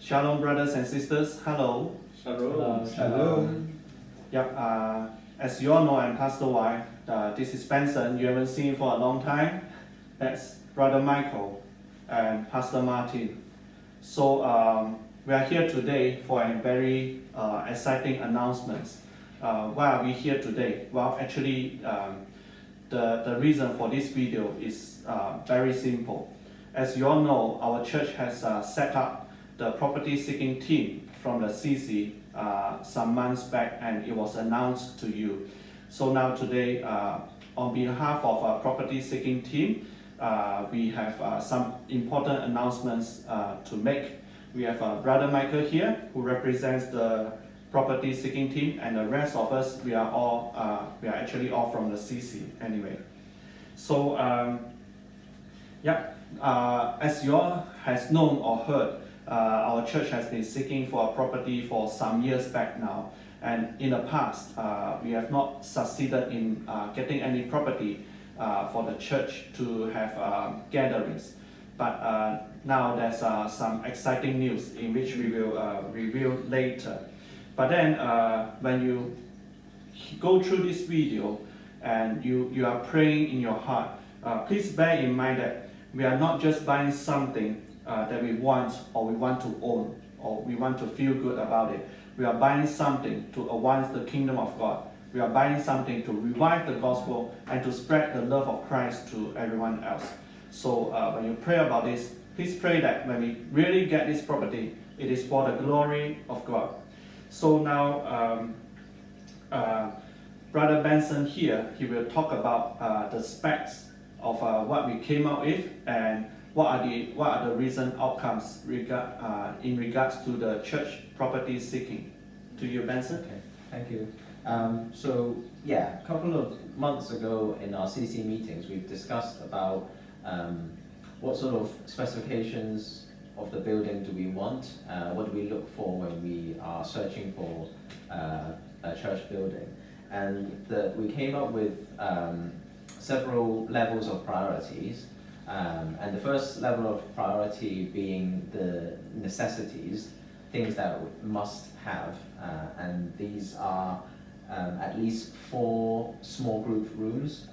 Shalom, brothers and sisters. Hello. Shalom. Shalom. As you all know, I'm Pastor Y. This is Benson. You haven't seen for a long time. That's Brother Michael and Pastor Martin. So we are here today for a very exciting announcement. Why are we here today? Well, actually, the reason for this video is very simple. As you all know, our church has set up the property seeking team from the CC some months back, and it was announced to you. So now today, on behalf of our property seeking team, we have some important announcements to make. We have Brother Michael here, who represents the property seeking team, and the rest of us, we are actually all from the CC anyway. So as you all has known or heard, our church has been seeking for a property for some years back now, and in the past we have not succeeded in getting any property for the church to have gatherings. But now there's some exciting news in which we will reveal later. But then when you go through this video and you are praying in your heart, please bear in mind that we are not just buying something that we want or we want to own or we want to feel good about it. We are buying something to advance the kingdom of God. We are buying something to revive the gospel and to spread the love of Christ to everyone else. So when you pray about this, please pray that when we really get this property, it is for the glory of God. So now Brother Benson here, he will talk about the specs of what we came out with and what are the recent outcomes in regards to the church property seeking. To you, Benson. Okay, thank you. A couple of months ago in our CC meetings, we've discussed about what sort of specifications of the building do we want, what do we look for when we are searching for a church building. And we came up with several levels of priorities. And the first level of priority being the necessities, things that we must have, and these are at least 4 small group rooms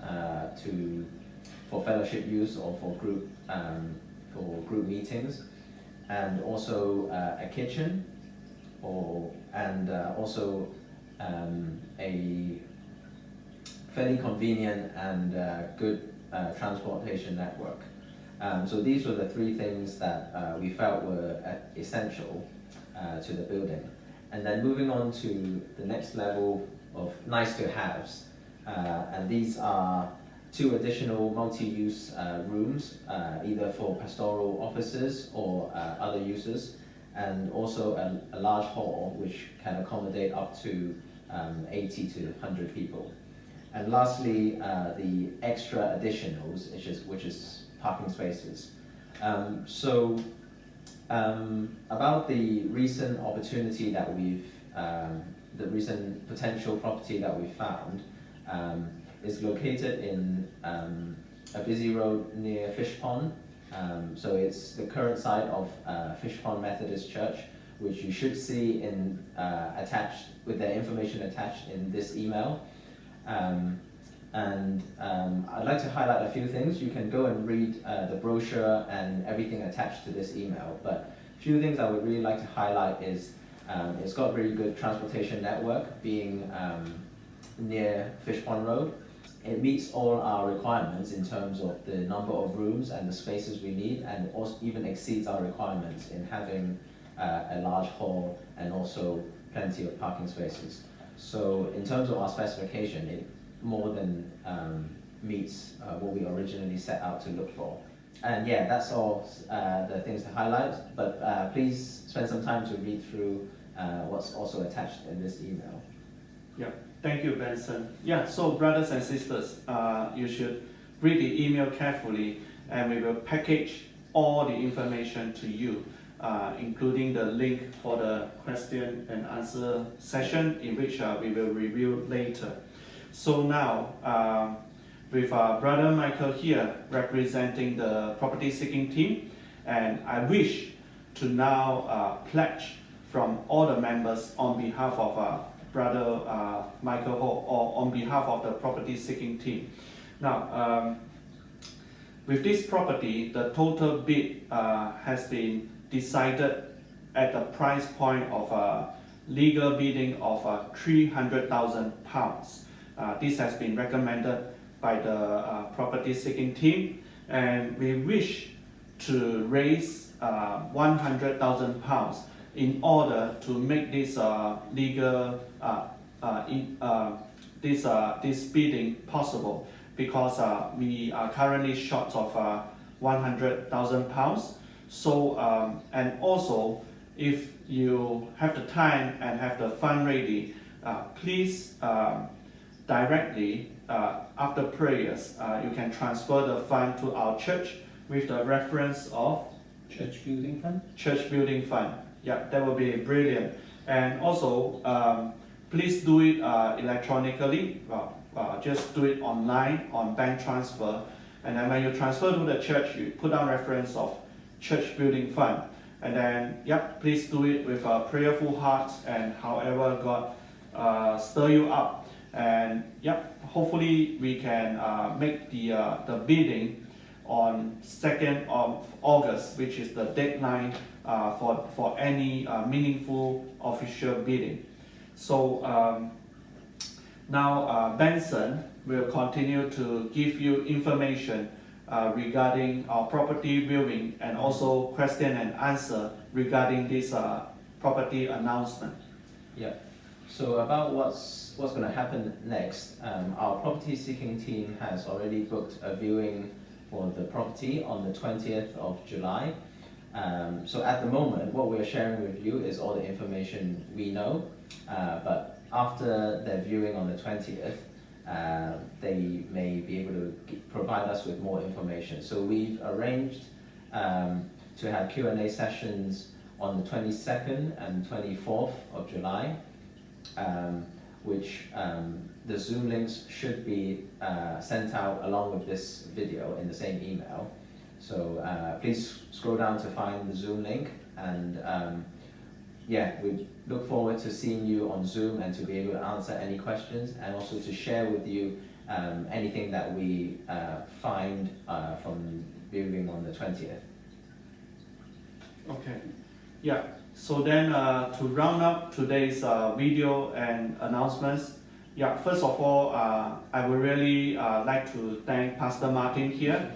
for fellowship use or for group meetings, and also a kitchen, and also a fairly convenient and good transportation network. So these were the 3 things that we felt were essential to the building. And then moving on to the next level of nice to haves, and these are 2 additional multi-use rooms, either for pastoral offices or other uses, and also a large hall which can accommodate up to 80 to 100 people. And lastly, the extra additionals, which is parking spaces. About the recent opportunity that the recent potential property that we found is located in a busy road near Fish Pond. So it's the current site of Fish Pond Methodist Church, which you should see attached with the information attached in this email. I'd like to highlight a few things. You can go and read the brochure and everything attached to this email, but a few things I would really like to highlight is it's got a very good transportation network, being near Fish Pond Road. It meets all our requirements in terms of the number of rooms and the spaces we need, and also even exceeds our requirements in having a large hall and also plenty of parking spaces. So in terms of our specification, it more than meets what we originally set out to look for. And yeah, that's all the things to highlight, but please spend some time to read through what's also attached in this email. Yeah, thank you, Benson. Yeah, so brothers and sisters, you should read the email carefully, and we will package all the information to you, including the link for the question and answer session, in which we will review later. So now, with Brother Michael here representing the property seeking team, and I wish to now pledge from all the members on behalf of Brother Michael Ho, or on behalf of the property seeking team. Now, with this property, the total bid has been decided at the price point of a legal bidding of £300,000. This has been recommended by the property seeking team, and we wish to raise £100,000 in order to make this legal this bidding possible, because we are currently short of £100,000. So and also, if you have the time and have the fund ready, please directly after prayers you can transfer the fund to our church with the reference of Church building fund? church building fund. Yeah, that would be brilliant. And also, please do it electronically. Just do it online on bank transfer. And then when you transfer to the church, you put down reference of church building fund. And then, please do it with a prayerful heart and however God stir you up. And hopefully we can make the bidding on 2nd of August, which is the deadline for any meaningful official bidding. So now Benson will continue to give you information regarding our property viewing and also question and answer regarding this property announcement. Yeah. So about what's going to happen next, our property seeking team has already booked a viewing for the property on the 20th of July. So at the moment, what we're sharing with you is all the information we know, but after their viewing on the 20th, they may be able to provide us with more information. So we've arranged to have Q&A sessions on the 22nd and 24th of July, which the Zoom links should be sent out along with this video in the same email. So please scroll down to find the Zoom link, and we look forward to seeing you on Zoom and to be able to answer any questions, and also to share with you anything that we find from viewing on the 20th. Okay. Yeah. So then to round up today's video and announcements, first of all, I would really like to thank Pastor Martin here.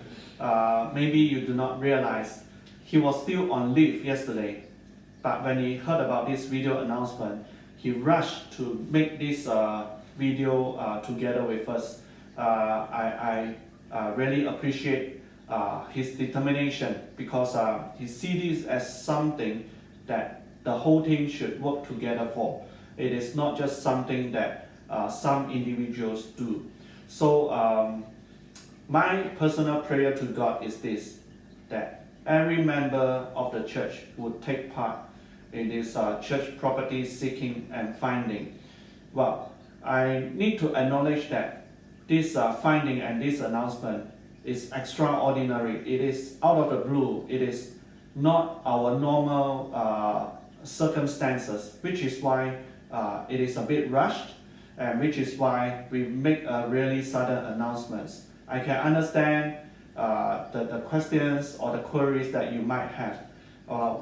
Maybe you do not realize he was still on leave yesterday, but when he heard about this video announcement, he rushed to make this video together with us. I really appreciate his determination, because he sees this as something that the whole team should work together for. It is not just something that some individuals do. So my personal prayer to God is this, that every member of the church would take part in this church property seeking and finding. Well, I need to acknowledge that this finding and this announcement is extraordinary. It is out of the blue. It is not our normal circumstances, which is why it is a bit rushed, and which is why we make a really sudden announcements. I can understand the questions or the queries that you might have.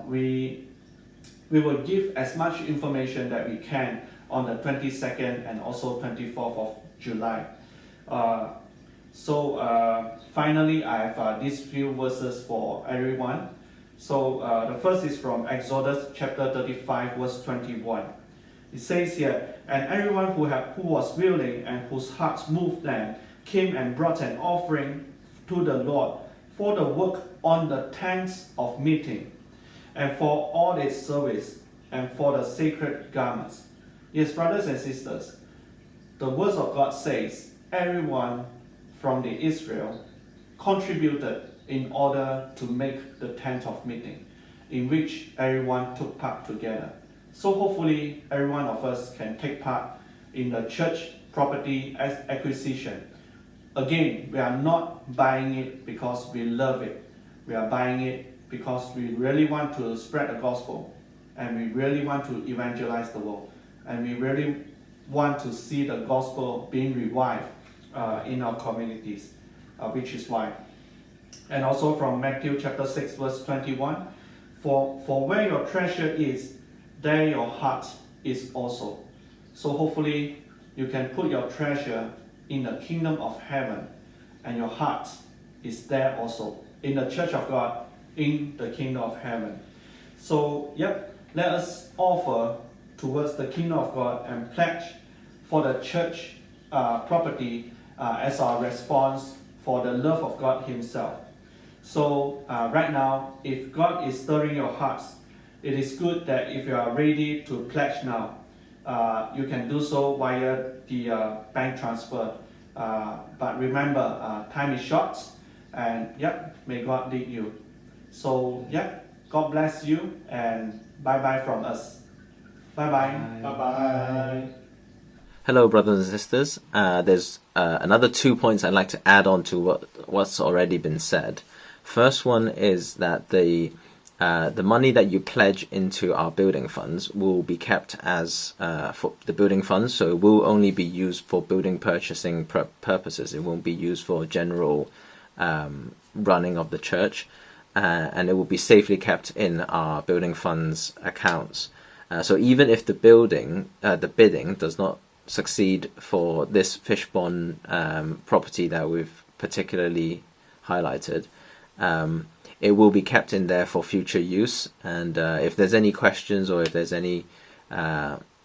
We will give as much information that we can on the 22nd and also 24th of July. Finally, I have these few verses for everyone. So the first is from Exodus chapter 35 verse 21. It says here, "And everyone who was willing and whose hearts moved them came and brought an offering to the Lord for the work on the tents of meeting, and for all its service, and for the sacred garments." Yes, brothers and sisters, the words of God says everyone from the Israel contributed in order to make the tent of meeting, in which everyone took part together. So hopefully every one of us can take part in the church property acquisition. Again, we are not buying it because we love it. We are buying it because we really want to spread the gospel, and we really want to evangelize the world, and we really want to see the gospel being revived in our communities, which is why. And also from Matthew chapter 6 verse 21, for where your treasure is, there your heart is also. So hopefully you can put your treasure in the kingdom of heaven, and your heart is there also, in the church of God, in the kingdom of heaven. So let us offer towards the kingdom of God and pledge for the church property as our response for the love of God himself. So right now, if God is stirring your hearts, it is good that if you are ready to pledge now, you can do so via the bank transfer. But remember, time is short, and may God lead you. So God bless you, and bye-bye from us. Bye-bye. Bye-bye. Hello, brothers and sisters. There's another 2 points I'd like to add on to what's already been said. First one is that the money that you pledge into our building funds will be kept as for the building funds, so it will only be used for building purchasing purposes. It won't be used for general running of the church, and it will be safely kept in our building funds accounts. So even if the bidding does not succeed for this Fishbond property that we've particularly highlighted, it will be kept in there for future use. And if there's any questions, or if there's any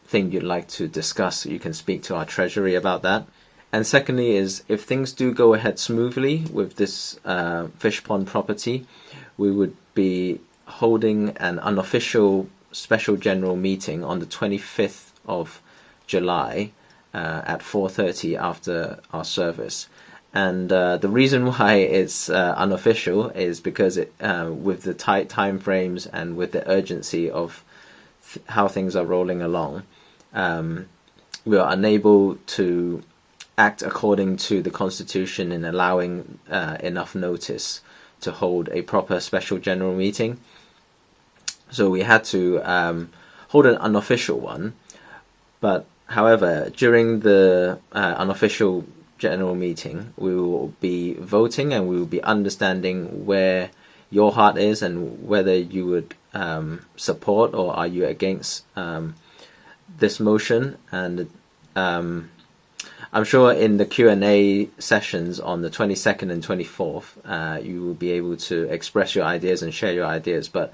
thing you'd like to discuss, you can speak to our treasury about that. And secondly is, if things do go ahead smoothly with this fish pond property, we would be holding an unofficial special general meeting on the 25th of July at 4:30 after our service. And the reason why it's unofficial is because with the tight time frames and with the urgency of how things are rolling along, we are unable to act according to the Constitution in allowing enough notice to hold a proper special general meeting. So we had to hold an unofficial one. But however, during the unofficial general meeting, we will be voting, and we will be understanding where your heart is and whether you would support or are you against this motion. And I'm sure in the Q&A sessions on the 22nd and 24th, you will be able to express your ideas and share your ideas. But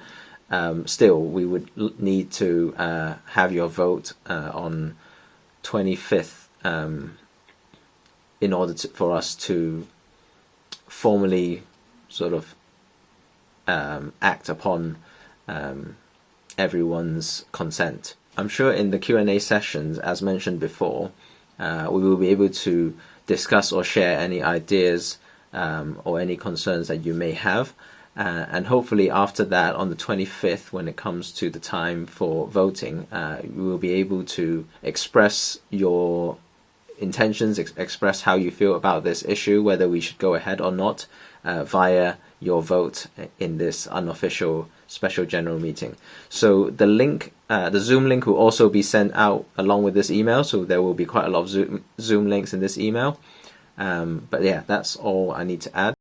still, we would need to have your vote on 25th in order for us to formally sort of act upon everyone's consent. I'm sure in the Q&A sessions, as mentioned before, we will be able to discuss or share any ideas or any concerns that you may have. And hopefully after that, on the 25th, when it comes to the time for voting, you will be able to express your intentions, express how you feel about this issue, whether we should go ahead or not, via your vote in this unofficial special general meeting. So the link, the Zoom link, will also be sent out along with this email, so there will be quite a lot of Zoom links in this email. But yeah, that's all I need to add.